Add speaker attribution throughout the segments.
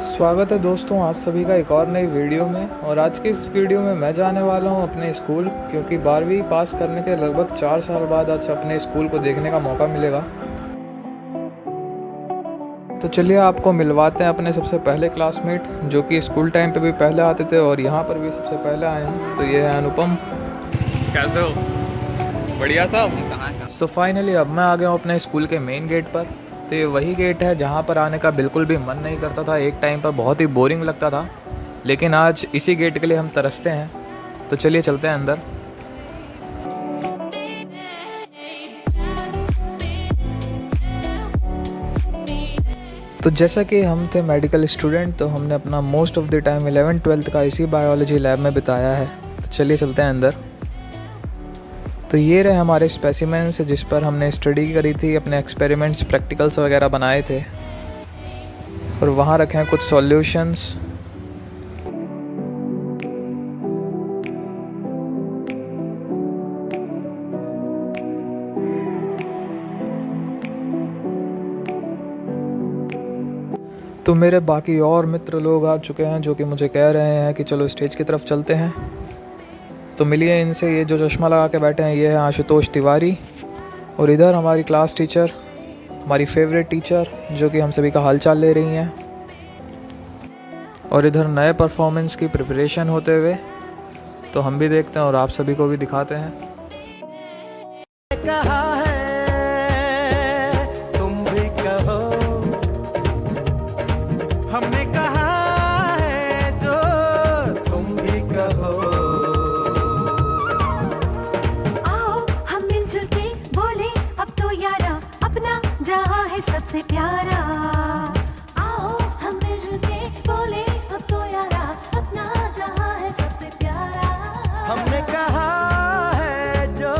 Speaker 1: स्वागत है दोस्तों आप सभी का एक और नई वीडियो में। और आज की इस वीडियो में मैं जाने वाला हूं अपने स्कूल, क्योंकि 12वीं पास करने के लगभग 4 साल बाद आज अपने स्कूल को देखने का मौका मिलेगा। तो चलिए आपको मिलवाते हैं अपने सबसे पहले क्लासमेट, जो कि स्कूल टाइम पे भी पहले आते थे और यहाँ पर भी सबसे पहले आए हैं। तो ये है अनुपम।
Speaker 2: कैसे हो? बढ़िया साहब।
Speaker 1: सो फाइनली अब मैं आ गया हूँ अपने स्कूल के मेन गेट पर। तो ये वही गेट है जहाँ पर आने का बिल्कुल भी मन नहीं करता था, एक टाइम पर बहुत ही बोरिंग लगता था, लेकिन आज इसी गेट के लिए हम तरसते हैं। तो चलिए चलते हैं अंदर। तो जैसा कि हम थे मेडिकल स्टूडेंट, तो हमने अपना most of the time 11th-12th का इसी बायोलॉजी लैब में बिताया है। तो चलिए चलते हैं अंदर। तो ये रहे हमारे स्पेसिमेंस जिस पर हमने स्टडी करी थी, अपने एक्सपेरिमेंट्स प्रैक्टिकल्स वगैरह बनाए थे। और वहाँ रखे हैं कुछ सॉल्यूशंस। तो मेरे बाकी और मित्र लोग आ चुके हैं जो कि मुझे कह रहे हैं कि चलो स्टेज की तरफ चलते हैं। तो मिलिए इनसे। ये जो चश्मा लगा के बैठे हैं ये है आशुतोष तिवारी। और इधर हमारी क्लास टीचर, हमारी फेवरेट टीचर, जो कि हम सभी का हालचाल ले रही हैं। और इधर नए परफॉर्मेंस की प्रिपरेशन होते हुए, तो हम भी देखते हैं और आप सभी को भी दिखाते हैं।
Speaker 3: कहा है तुम भी कहो, हमने कहा है जो तुम भी कहो।
Speaker 4: आओ हम मिलजुल के बोले अब तो यारा, अपना जहां है सबसे प्यारा। आओ हम मिलजुल के बोले अब तो यारा, अपना जहां है सबसे प्यारा।
Speaker 3: हमने कहा है जो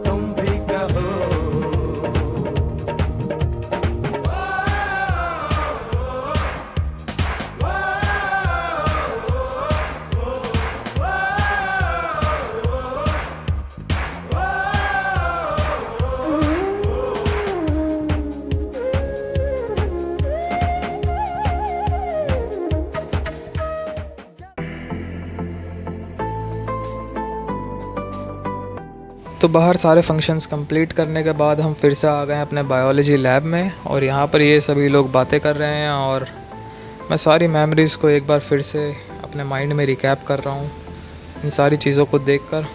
Speaker 3: तुम भी कहो।
Speaker 1: तो बाहर सारे फंक्शंस कंप्लीट करने के बाद हम फिर से आ गए अपने बायोलॉजी लैब में। और यहाँ पर ये सभी लोग बातें कर रहे हैं और मैं सारी मेमोरीज़ को एक बार फिर से अपने माइंड में रिकैप कर रहा हूँ इन सारी चीज़ों को देखकर।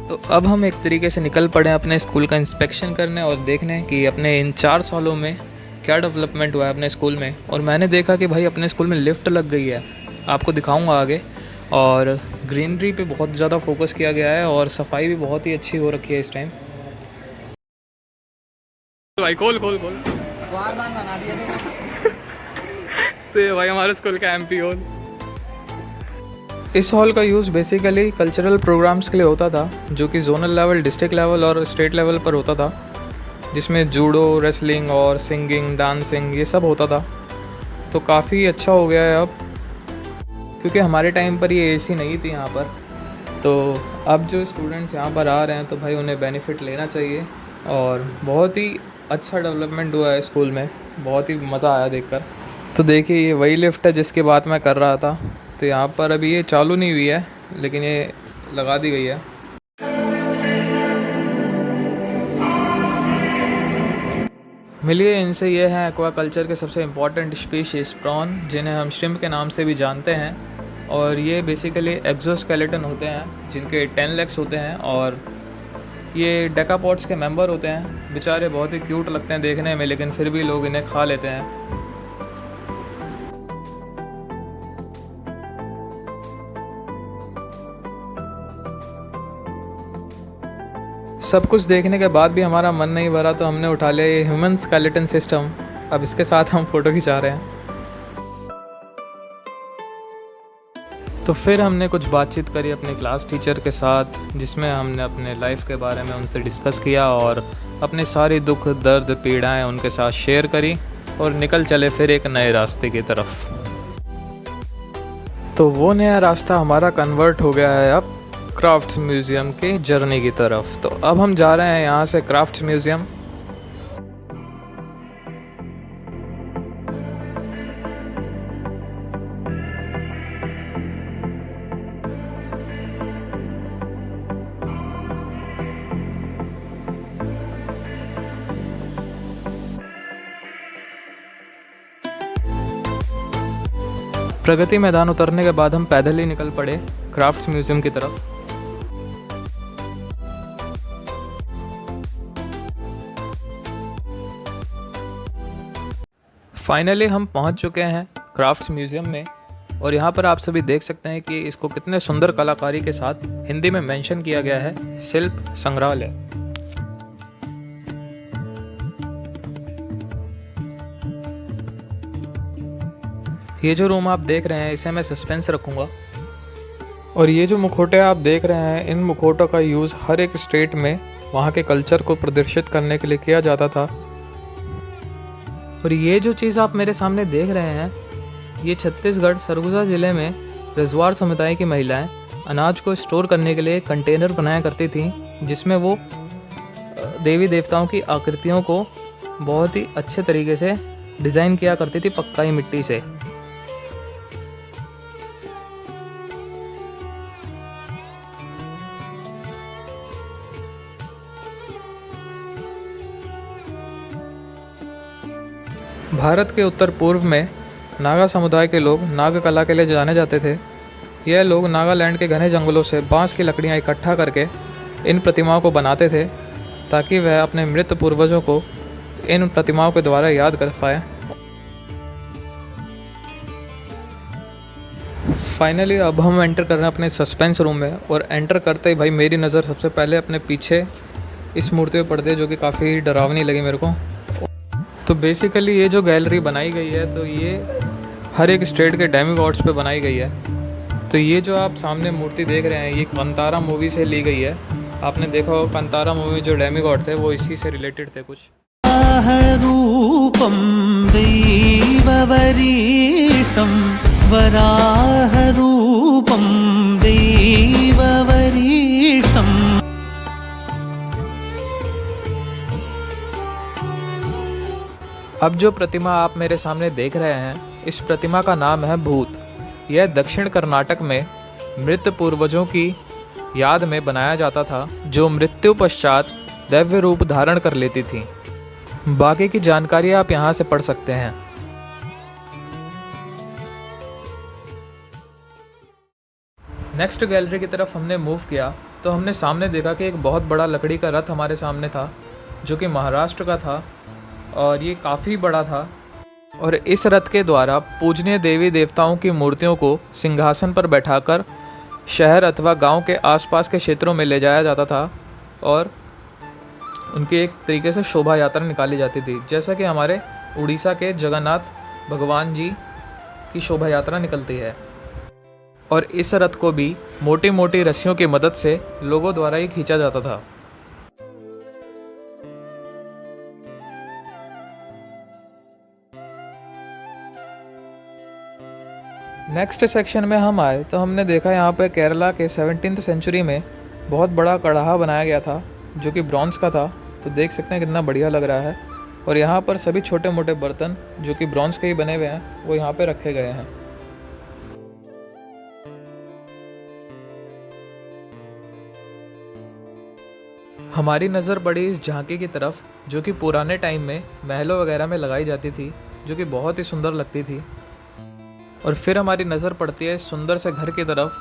Speaker 1: तो अब हम एक तरीके से निकल पड़े हैं अपने स्कूल का इंस्पेक्शन करने और देखने कि अपने इन 4 सालों में क्या डेवलपमेंट हुआ है अपने स्कूल में। और मैंने देखा कि भाई अपने स्कूल में लिफ्ट लग गई है, आपको दिखाऊंगा आगे। और ग्रीनरी पे बहुत ज़्यादा फोकस किया गया है और सफाई भी बहुत ही अच्छी हो रखी है इस टाइम।
Speaker 2: भाई खोल खोल खोल।
Speaker 5: बार बना दिया
Speaker 2: तो ये भाई हमारे स्कूल का एमपी हॉल।
Speaker 1: इस हॉल का यूज़ बेसिकली कल्चरल प्रोग्राम्स के लिए होता था, जो कि जोनल लेवल, डिस्ट्रिक्ट लेवल और स्टेट लेवल पर होता था, जिसमें जूडो, रेसलिंग और सिंगिंग, डांसिंग ये सब होता था। तो काफ़ी अच्छा हो गया है अब, क्योंकि हमारे टाइम पर ये एसी नहीं थी यहाँ पर। तो अब जो स्टूडेंट्स यहाँ पर आ रहे हैं तो भाई उन्हें बेनिफिट लेना चाहिए। और बहुत ही अच्छा डेवलपमेंट हुआ है स्कूल में, बहुत ही मज़ा आया देखकर। तो देखिए ये वही लिफ्ट है जिसकी बात मैं कर रहा था। तो यहाँ पर अभी ये चालू नहीं हुई है, लेकिन ये लगा दी गई है। मिलिए इनसे। ये हैं एक्वाकल्चर के सबसे इम्पॉर्टेंट स्पीशीज़ प्रॉन, जिन्हें हम श्रिम्प के नाम से भी जानते हैं। और ये बेसिकली एक्सोस्केलेटन होते हैं जिनके 10 लेग्स होते हैं और ये डेकापॉड्स के मेंबर होते हैं। बेचारे बहुत ही क्यूट लगते हैं देखने में, लेकिन फिर भी लोग इन्हें खा लेते हैं। सब कुछ देखने के बाद भी हमारा मन नहीं भरा, तो हमने उठा लिया ये ह्यूमन स्केलेटन सिस्टम। अब इसके साथ हम फ़ोटो खिंचा रहे हैं। तो फिर हमने कुछ बातचीत करी अपने क्लास टीचर के साथ, जिसमें हमने अपने लाइफ के बारे में उनसे डिस्कस किया और अपनी सारी दुख दर्द पीड़ाएं उनके साथ शेयर करी और निकल चले फिर एक नए रास्ते की तरफ। तो वो नया रास्ता हमारा कन्वर्ट हो गया है अब क्राफ्ट्स म्यूज़ियम के जर्नी की तरफ। तो अब हम जा रहे हैं यहाँ से क्राफ्ट्स म्यूज़ियम। प्रगति मैदान उतरने के बाद हम पैदल ही निकल पड़े क्राफ्ट्स म्यूज़ियम की तरफ। फाइनली हम पहुंच चुके हैं क्राफ्ट्स म्यूज़ियम में और यहाँ पर आप सभी देख सकते हैं कि इसको कितने सुंदर कलाकारी के साथ हिंदी में मेंशन किया गया है, शिल्प संग्रहालय। ये जो रूम आप देख रहे हैं इसे मैं सस्पेंस रखूँगा। और ये जो मुखौटे आप देख रहे हैं, इन मुखौटों का यूज़ हर एक स्टेट में वहाँ के कल्चर को प्रदर्शित करने के लिए किया जाता था। और ये जो चीज़ आप मेरे सामने देख रहे हैं, ये छत्तीसगढ़ सरगुजा ज़िले में रजवाड़ समुदाय की महिलाएं अनाज को स्टोर करने के लिए कंटेनर बनाया करती थी, जिसमें वो देवी देवताओं की आकृतियों को बहुत ही अच्छे तरीके से डिज़ाइन किया करती थी पक्काई मिट्टी से। भारत के उत्तर पूर्व में नागा समुदाय के लोग नाग कला के लिए जाने जाते थे। यह लोग नागालैंड के घने जंगलों से बांस की लकड़ियां इकट्ठा करके इन प्रतिमाओं को बनाते थे, ताकि वह अपने मृत पूर्वजों को इन प्रतिमाओं के द्वारा याद कर पाए। फाइनली अब हम एंटर कर रहे हैं अपने सस्पेंस रूम में और एंटर करते ही भाई मेरी नज़र सबसे पहले अपने पीछे इस मूर्ति पर पड़ती है, जो कि काफ़ी डरावनी लगी मेरे को। तो बेसिकली ये जो गैलरी बनाई गई है, तो ये हर एक स्टेट के डेमीगॉड्स पे बनाई गई है। तो ये जो आप सामने मूर्ति देख रहे हैं, ये कांतारा मूवी से ली गई है। आपने देखा होगा कांतारा मूवी में जो डेमीगॉड थे वो इसी से रिलेटेड थे कुछ।
Speaker 3: रूपम दैववरीतं वराह रूपम दैववरीतं।
Speaker 1: अब जो प्रतिमा आप मेरे सामने देख रहे हैं, इस प्रतिमा का नाम है भूत। यह दक्षिण कर्नाटक में मृत पूर्वजों की याद में बनाया जाता था, जो मृत्यु पश्चात दैव्य रूप धारण कर लेती थी। बाकी की जानकारी आप यहाँ से पढ़ सकते हैं। नेक्स्ट गैलरी की तरफ हमने मूव किया तो हमने सामने देखा कि एक बहुत बड़ा लकड़ी का रथ हमारे सामने था, जो कि महाराष्ट्र का था और ये काफ़ी बड़ा था। और इस रथ के द्वारा पूजनीय देवी देवताओं की मूर्तियों को सिंहासन पर बैठाकर शहर अथवा गांव के आसपास के क्षेत्रों में ले जाया जाता था और उनकी एक तरीके से शोभा यात्रा निकाली जाती थी, जैसा कि हमारे उड़ीसा के जगन्नाथ भगवान जी की शोभा यात्रा निकलती है। और इस रथ को भी मोटी मोटी रस्सियों की मदद से लोगों द्वारा ही खींचा जाता था। नेक्स्ट सेक्शन में हम आए तो हमने देखा यहाँ पे केरला के 17th सेंचुरी में बहुत बड़ा कढ़ाहा बनाया गया था, जो कि ब्रॉन्ज का था। तो देख सकते हैं कितना बढ़िया लग रहा है। और यहाँ पर सभी छोटे मोटे बर्तन जो कि ब्रॉन्ज के ही बने हुए हैं, वो यहाँ पे रखे गए हैं। हमारी नज़र पड़ी इस झांकी की तरफ, जो कि पुराने टाइम में महलों वगैरह में लगाई जाती थी, जो कि बहुत ही सुंदर लगती थी। और फिर हमारी नज़र पड़ती है इस सुंदर से घर की तरफ,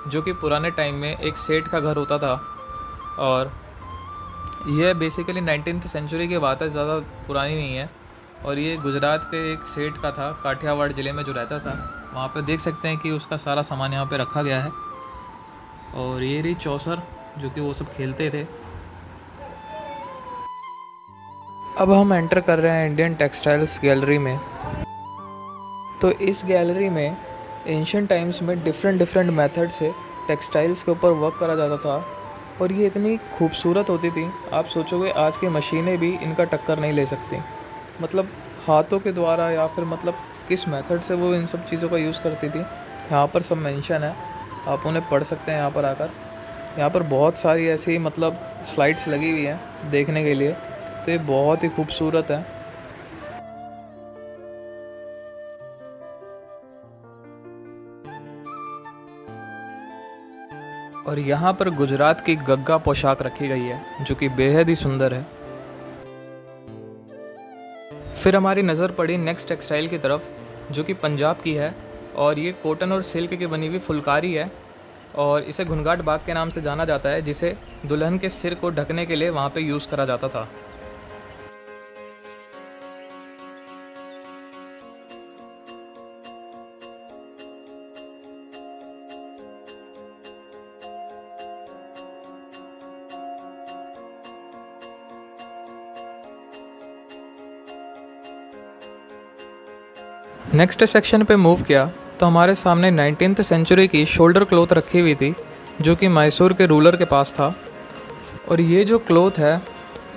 Speaker 1: जो कि पुराने टाइम में एक सेठ का घर होता था। और यह बेसिकली 19th सेंचुरी की बात है, ज़्यादा पुरानी नहीं है। और ये गुजरात के एक सेठ का था, काठियावाड़ ज़िले में जो रहता था। वहाँ पे देख सकते हैं कि उसका सारा सामान यहाँ पे रखा गया है। और ये रही चौसर, जो कि वो सब खेलते थे। अब हम एंटर कर रहे हैं इंडियन टेक्सटाइल्स गैलरी में। तो इस गैलरी में एंशियंट टाइम्स में डिफरेंट मेथड से टेक्सटाइल्स के ऊपर वर्क करा जाता था और ये इतनी खूबसूरत होती थी, आप सोचोगे आज की मशीनें भी इनका टक्कर नहीं ले सकती। मतलब हाथों के द्वारा या फिर मतलब किस मेथड से वो इन सब चीज़ों का यूज़ करती थी, यहाँ पर सब मेंशन है, आप उन्हें पढ़ सकते हैं यहाँ पर आकर। यहाँ पर बहुत सारी ऐसी मतलब स्लाइड्स लगी हुई हैं देखने के लिए, तो ये बहुत ही खूबसूरत है। और यहाँ पर गुजरात की गग्गा पोशाक रखी गई है जो कि बेहद ही सुंदर है। फिर हमारी नज़र पड़ी नेक्स्ट टेक्सटाइल की तरफ जो कि पंजाब की है और ये कॉटन और सिल्क की बनी हुई फुलकारी है और इसे घुनघाट बाग के नाम से जाना जाता है, जिसे दुल्हन के सिर को ढकने के लिए वहाँ पे यूज़ करा जाता था। नेक्स्ट सेक्शन पे मूव किया तो हमारे सामने 19th सेंचुरी की शोल्डर क्लॉथ रखी हुई थी जो कि मैसूर के रूलर के पास था। और ये जो क्लॉथ है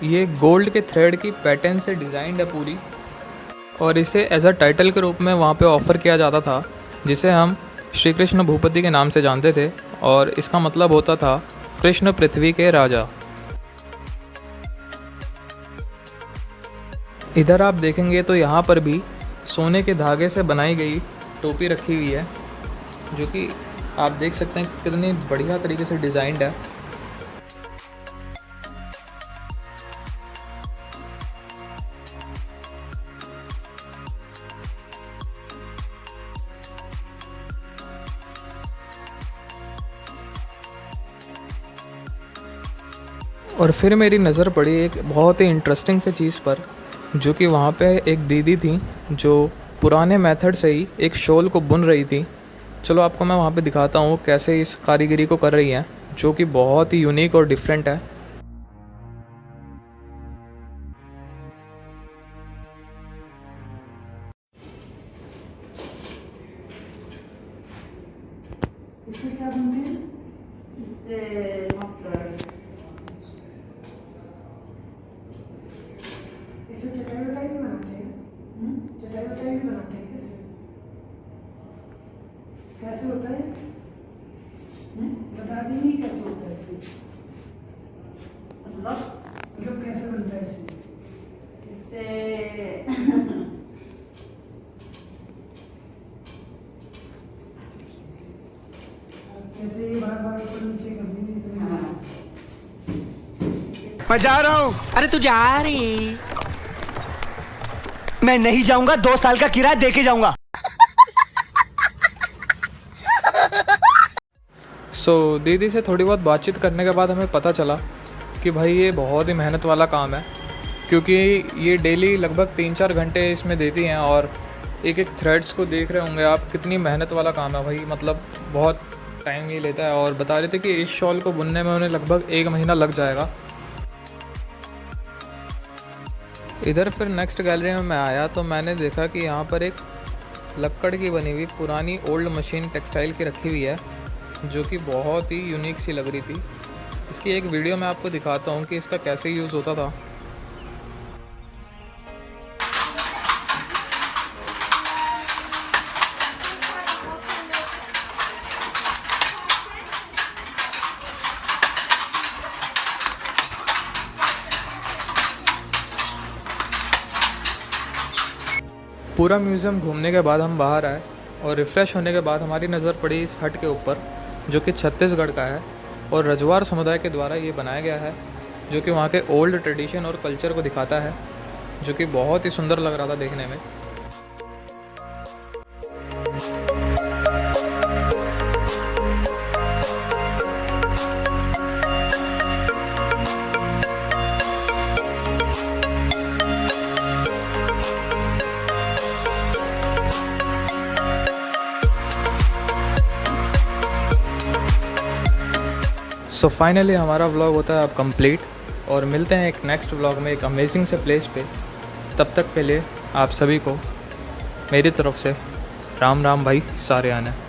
Speaker 1: ये गोल्ड के थ्रेड की पैटर्न से डिज़ाइंड है पूरी, और इसे एज अ टाइटल के रूप में वहाँ पे ऑफ़र किया जाता था, जिसे हम श्री कृष्ण भूपति के नाम से जानते थे और इसका मतलब होता था कृष्ण पृथ्वी के राजा। इधर आप देखेंगे तो यहाँ पर भी सोने के धागे से बनाई गई टोपी रखी हुई है जो कि आप देख सकते हैं कितनी बढ़िया तरीके से डिज़ाइंड है। और फिर मेरी नज़र पड़ी एक बहुत ही इंटरेस्टिंग सी चीज़ पर जो कि वहाँ पे एक दीदी थी जो पुराने मेथड से ही एक शॉल को बुन रही थी। चलो आपको मैं वहाँ पे दिखाता हूँ कैसे इस कारीगरी को कर रही हैं, जो कि बहुत ही यूनिक और डिफरेंट है।
Speaker 6: इससे क्या बनते हैं?
Speaker 5: इससे मफलर,
Speaker 6: इसे चटाई वटाई भी बनाते हैं। चटाई वटाई भी बनाते हैं कैसे? कैसे होता है? बता दीजिए कैसे होता है इसे? मतलब कैसे बनता है इसे?
Speaker 5: इससे
Speaker 6: कैसे ये बार बार ऊपर नीचे करनी नहीं समझ।
Speaker 7: मैं जा रहा हूँ।
Speaker 3: अरे तू जा रही?
Speaker 7: मैं नहीं जाऊंगा, 2 साल का किराया दे के जाऊंगा।
Speaker 1: दीदी से थोड़ी बहुत बातचीत करने के बाद हमें पता चला कि भाई ये बहुत ही मेहनत वाला काम है, क्योंकि ये डेली लगभग 3-4 घंटे इसमें देती हैं और एक एक थ्रेड्स को देख रहे होंगे आप, कितनी मेहनत वाला काम है भाई। मतलब बहुत टाइम ये लेता है और बता रहे थे कि इस शॉल को बुनने में उन्हें लगभग 1 महीना लग जाएगा। इधर फिर नेक्स्ट गैलरी में मैं आया तो मैंने देखा कि यहाँ पर एक लक्कड़ की बनी हुई पुरानी ओल्ड मशीन टेक्सटाइल की रखी हुई है जो कि बहुत ही यूनिक सी लग रही थी। इसकी एक वीडियो मैं आपको दिखाता हूँ कि इसका कैसे यूज़ होता था। पूरा म्यूज़ियम घूमने के बाद हम बाहर आए और रिफ़्रेश होने के बाद हमारी नज़र पड़ी इस हट के ऊपर जो कि छत्तीसगढ़ का है और रजवार समुदाय के द्वारा ये बनाया गया है, जो कि वहाँ के ओल्ड ट्रेडिशन और कल्चर को दिखाता है, जो कि बहुत ही सुंदर लग रहा था देखने में। सो फाइनली हमारा व्लॉग होता है अब कंप्लीट और मिलते हैं एक नेक्स्ट व्लॉग में एक अमेजिंग से प्लेस पे। तब तक के लिए आप सभी को मेरी तरफ से राम राम भाई सारे आने।